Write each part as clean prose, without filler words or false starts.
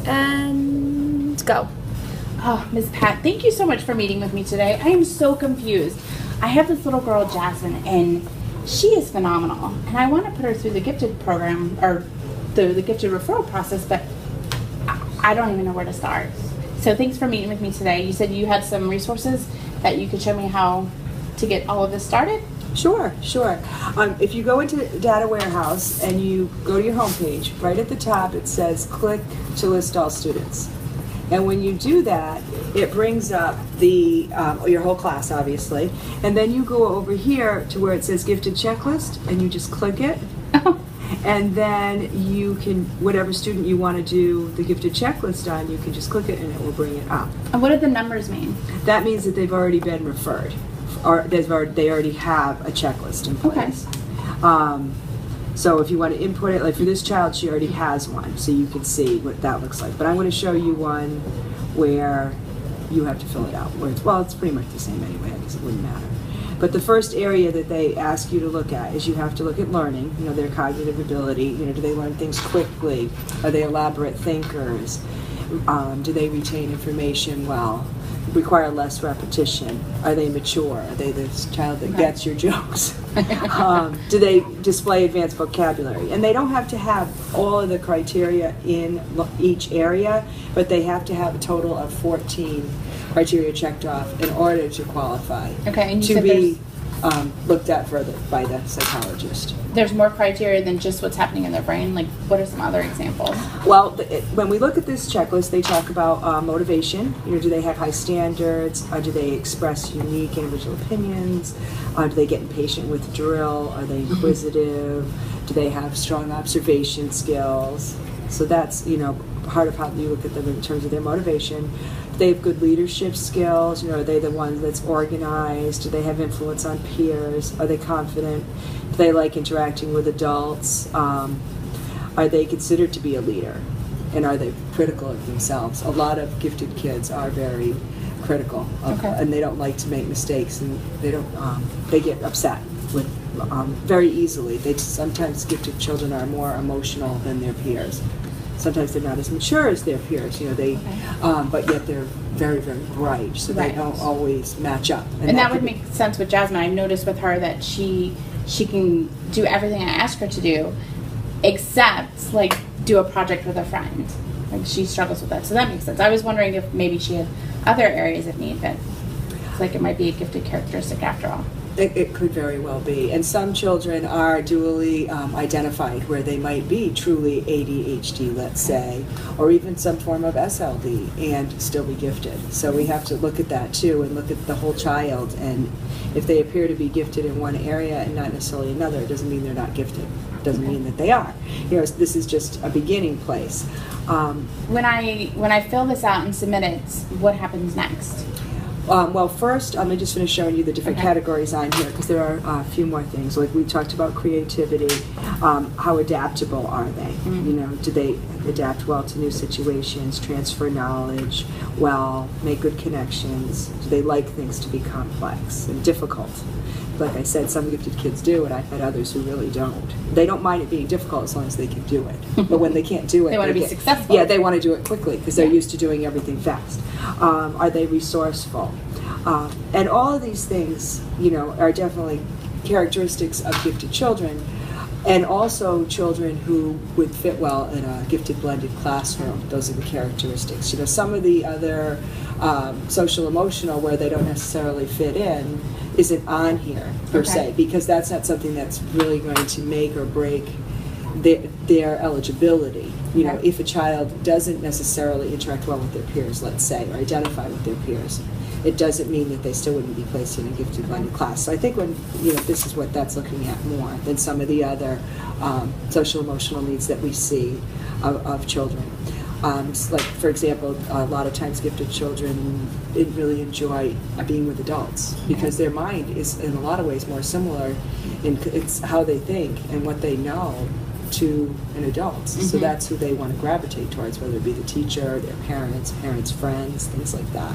and go. Oh, Ms. Pat, thank you so much for meeting with me today. I am so confused. I have this little girl, Jasmine, and she is phenomenal. And I want to put her through the gifted program, or the gifted referral process, but I don't even know where to start. So thanks for meeting with me today. You said you had some resources that you could show me how to get all of this started? Sure. If you go into Data Warehouse and you go to your home page, right at the top it says click to list all students. And when you do that, it brings up the your whole class, obviously. And then you go over here to where it says gifted checklist, and you just click it. And then you can, whatever student you want to do the gifted checklist on, you can just click it and it will bring it up. And what do the numbers mean? That means that they've already been referred, or they already have a checklist in place. Okay. So if you want to input it, like for this child, she already has one, so you can see what that looks like. But I'm going to show you one where you have to fill it out. Where it's pretty much the same anyway, I guess it wouldn't matter. But the first area that they ask you to look at is you have to look at learning, their cognitive ability. Do they learn things quickly? Are they elaborate thinkers? Do they retain information well? Require less repetition? Are they mature? Are they this child that gets your jokes? Do they display advanced vocabulary? And they don't have to have all of the criteria in each area, but they have to have a total of 14 criteria checked off in order to qualify. Okay, and you to be looked at further by the psychologist. There's more criteria than just what's happening in their brain. Like, what are some other examples? Well, when we look at this checklist, they talk about motivation. Do they have high standards? Do they express unique individual opinions? Do they get impatient with drill? Are they inquisitive? Do they have strong observation skills? So that's, part of how you look at them in terms of their motivation. Do they have good leadership skills? Are they the ones that's organized? Do they have influence on peers? Are they confident? Do they like interacting with adults? Are they considered to be a leader? And are they critical of themselves? A lot of gifted kids are very critical, and they don't like to make mistakes, and they don't. They get upset with very easily. Sometimes gifted children are more emotional than their peers. Sometimes they're not as mature as their peers, but yet they're very, very bright, so they don't always match up. And that would make sense with Jasmine. I've noticed with her that she can do everything I ask her to do, except like do a project with a friend. Like she struggles with that, so that makes sense. I was wondering if maybe she had other areas of need, but it's like it might be a gifted characteristic after all. It could very well be. And some children are dually identified, where they might be truly ADHD, let's say, or even some form of SLD and still be gifted. So we have to look at that too, and look at the whole child. And if they appear to be gifted in one area and not necessarily another, it doesn't mean they're not gifted. It doesn't mean that they are. This is just a beginning place. When I fill this out and submit it, what happens next? Well, first, let me just finish showing you the different categories on here, because there are a few more things. Like we talked about creativity. How adaptable are they? Do they adapt well to new situations, transfer knowledge well, make good connections? Do they like things to be complex and difficult? Like I said, some gifted kids do, and I've had others who really don't. They don't mind it being difficult as long as they can do it. But when they can't do it, they want to be successful. Yeah, they want to do it quickly because they're used to doing everything fast. Are they resourceful? And all of these things, are definitely characteristics of gifted children, and also children who would fit well in a gifted blended classroom. Those are the characteristics. Some of the other social emotional, where they don't necessarily fit in, isn't on here per se, because that's not something that's really going to make or break their eligibility. If a child doesn't necessarily interact well with their peers, let's say, or identify with their peers, it doesn't mean that they still wouldn't be placed in a gifted blended class. So I think when this is what that's looking at more than some of the other social emotional needs that we see of children. Like, for example, a lot of times gifted children really enjoy being with adults, because their mind is in a lot of ways more similar in it's how they think and what they know to an adult. So that's who they want to gravitate towards, whether it be the teacher, their parents, friends, things like that.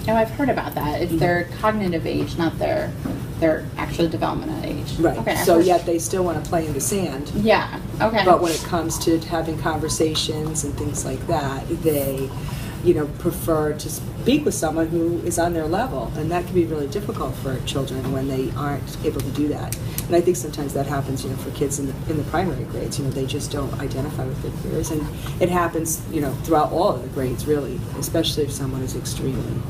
Oh, I've heard about that. It's their cognitive age, not their their actual developmental age. Right. Okay. So yet they still want to play in the sand. Yeah. Okay. But when it comes to having conversations and things like that, they, prefer to speak with someone who is on their level, and that can be really difficult for children when they aren't able to do that. And I think sometimes that happens, for kids in the primary grades. They just don't identify with their peers, and it happens, throughout all of the grades, really, especially if someone is extremely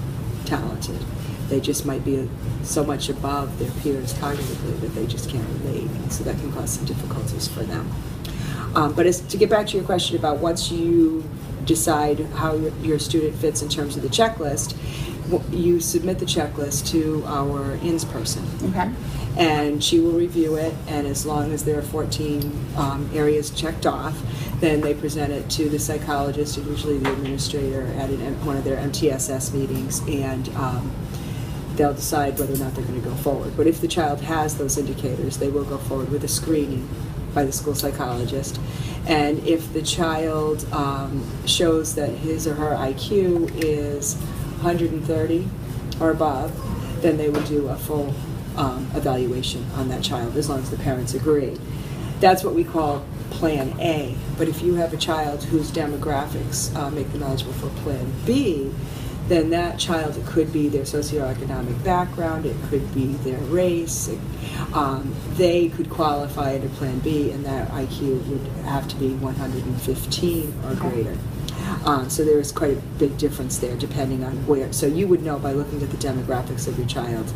talented. They just might be so much above their peers cognitively that they just can't relate, and so that can cause some difficulties for them. But to get back to your question about once you decide how your student fits in terms of the checklist, you submit the checklist to our INS person. Okay. And she will review it, and as long as there are 14 areas checked off, then they present it to the psychologist, and usually the administrator at one of their MTSS meetings, and they'll decide whether or not they're going to go forward. But if the child has those indicators, they will go forward with a screening by the school psychologist. And if the child shows that his or her IQ is 130 or above, then they will do a full evaluation on that child, as long as the parents agree. That's what we call Plan A. But if you have a child whose demographics make them eligible for Plan B, then that child, it could be their socioeconomic background, it could be their race, they could qualify under Plan B, and that IQ would have to be 115 or greater. So there is quite a big difference there depending on where. So you would know by looking at the demographics of your child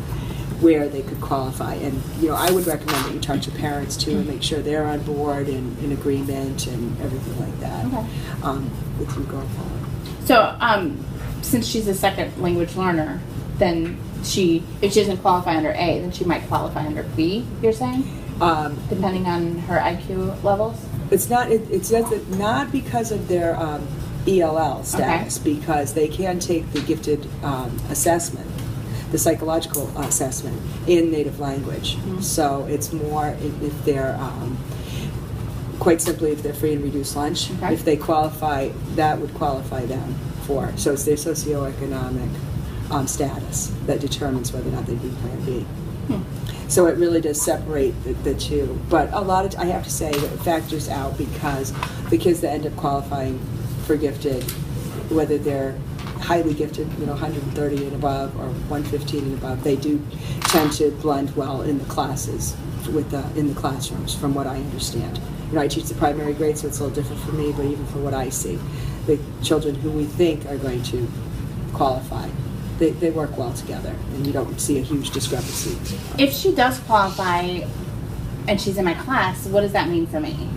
where they could qualify. And I would recommend that you talk to parents too and make sure they're on board and in agreement and everything like that with you going forward. So since she's a second language learner, then if she doesn't qualify under A, then she might qualify under B, you're saying? Depending on her IQ levels? It's not because of their ELL status, because they can take the gifted assessment, the psychological assessment in native language. Mm-hmm. So it's more if they're quite simply if they're free and reduced lunch. Okay. If they qualify, that would qualify them for. So it's their socioeconomic status that determines whether or not they'd be Plan B. So it really does separate the two. But a lot of, I have to say, that it factors out because the kids that end up qualifying for gifted, whether they're highly gifted, 130 and above or 115 and above, they do tend to blend well in the classes, in the classrooms, from what I understand. I teach the primary grade, so it's a little different for me, but even for what I see, the children who we think are going to qualify, they work well together, and you don't see a huge discrepancy. If she does qualify and she's in my class, what does that mean for me?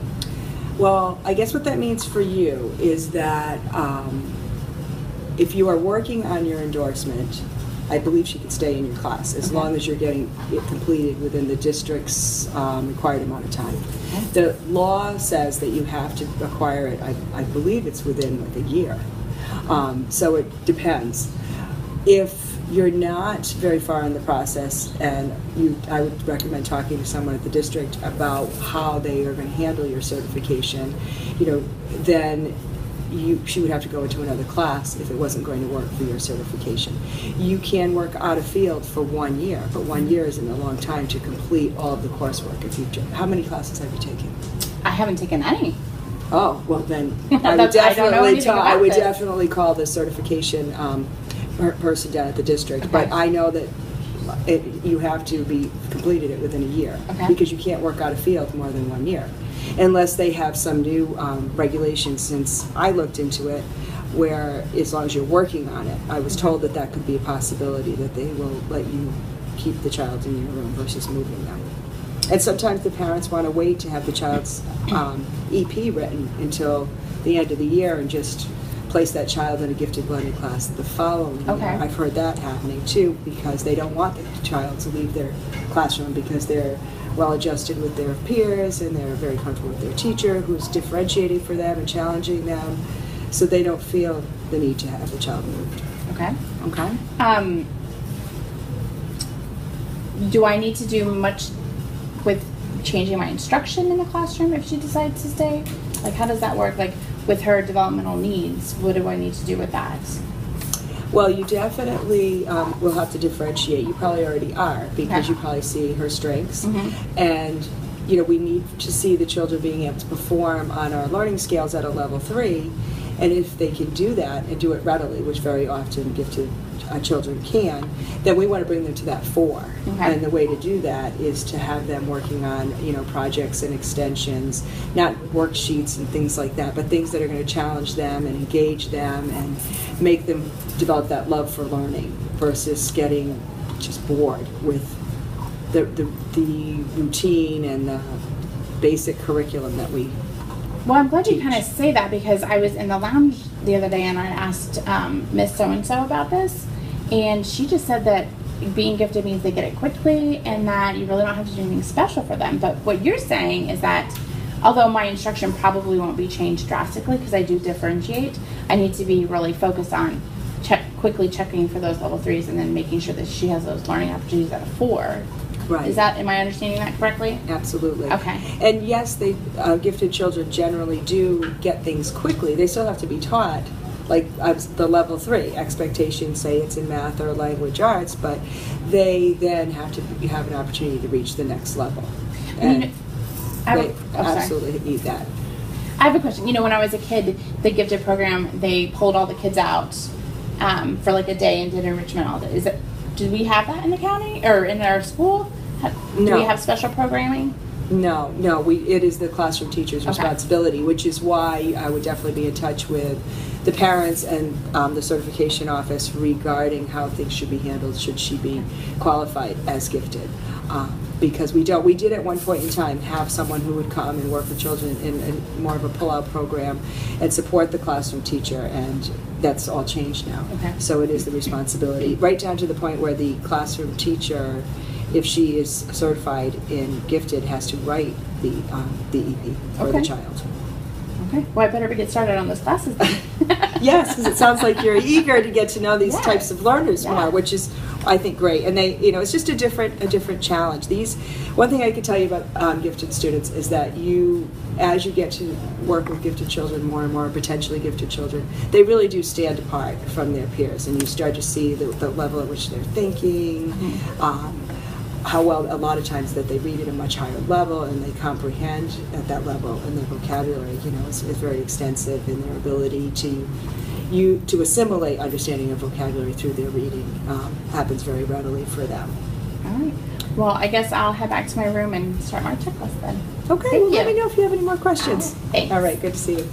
Well, I guess what that means for you is that if you are working on your endorsement, I believe she could stay in your class as long as you're getting it completed within the district's required amount of time. The law says that you have to acquire it, I believe it's within like a year. So it depends. If you're not very far in the process, and I would recommend talking to someone at the district about how they are going to handle your certification, then she would have to go into another class if it wasn't going to work for your certification. You can work out of field for 1 year, but 1 year isn't a long time to complete all of the coursework. How many classes have you taken? I haven't taken any. Oh, well then I would definitely call the certification person down at the district. Okay. But I know that you have to be completed it within a year because you can't work out of field more than 1 year. Unless they have some new regulations, since I looked into it, where as long as you're working on it, I was told that could be a possibility, that they will let you keep the child in your room versus moving them. And sometimes the parents want to wait to have the child's EP written until the end of the year and just place that child in a gifted blended class the following year. I've heard that happening too, because they don't want the child to leave their classroom because they're well adjusted with their peers and they're very comfortable with their teacher who's differentiating for them and challenging them, so they don't feel the need to have the child moved. Okay. Do I need to do much with changing my instruction in the classroom if she decides to stay? Like, how does that work? Like, with her developmental needs, what do I need to do with that? Well, you definitely will have to differentiate. You probably already are, because Okay. you probably see her strengths. Mm-hmm. And, you know, we need to see the children being able to perform on our learning scales at a level 3. And if they can do that and do it readily, which very often gifted children can, then we want to bring them to that 4. Okay. And the way to do that is to have them working on, you know, projects and extensions, not worksheets and things like that, but things that are going to challenge them and engage them and make them develop that love for learning versus getting just bored with the routine and the basic curriculum that we Well, I'm glad you teach. kind of say that, because I was in the lounge the other day and I asked Miss So-and-so about this, and she just said that being gifted means they get it quickly and that you really don't have to do anything special for them. But what you're saying is that although my instruction probably won't be changed drastically because I do differentiate, I need to be really focused on quickly checking for those level 3s and then making sure that she has those learning opportunities at a 4. Right. Am I understanding that correctly? Absolutely. Okay. And yes, they gifted children generally do get things quickly. They still have to be taught, like the level 3 expectations, say it's in math or language arts, but they then have to have an opportunity to reach the next level. And they absolutely need that. I have a question. You know, when I was a kid, the gifted program, they pulled all the kids out for like a day and did enrichment all day. Do we have that in the county or in our school? Do No. we have special programming? No. It is the classroom teacher's responsibility, which is why I would definitely be in touch with the parents and the certification office regarding how things should be handled should she be qualified as gifted. Because we did at one point in time have someone who would come and work with children in more of a pull-out program and support the classroom teacher, and that's all changed now. Okay. So it is the responsibility, right down to the point where the classroom teacher, if she is certified in gifted, has to write the EP for the child. Okay. Well, I better get started on those classes then. Yes, because it sounds like you're eager to get to know these Yeah. types of learners Yeah. more, which is, I think, great. And they, you know, it's just a different challenge. One thing I can tell you about gifted students is that as you get to work with gifted children more and more, potentially gifted children, they really do stand apart from their peers, and you start to see the level at which they're thinking. Mm-hmm. How well, a lot of times, that they read at a much higher level and they comprehend at that level, and their vocabulary, you know, is very extensive, and their ability to assimilate understanding of vocabulary through their reading happens very readily for them. All right. Well, I guess I'll head back to my room and start my checklist then. Okay, Thank well, let you. me know if you have any more questions. Thanks. All right, good to see you.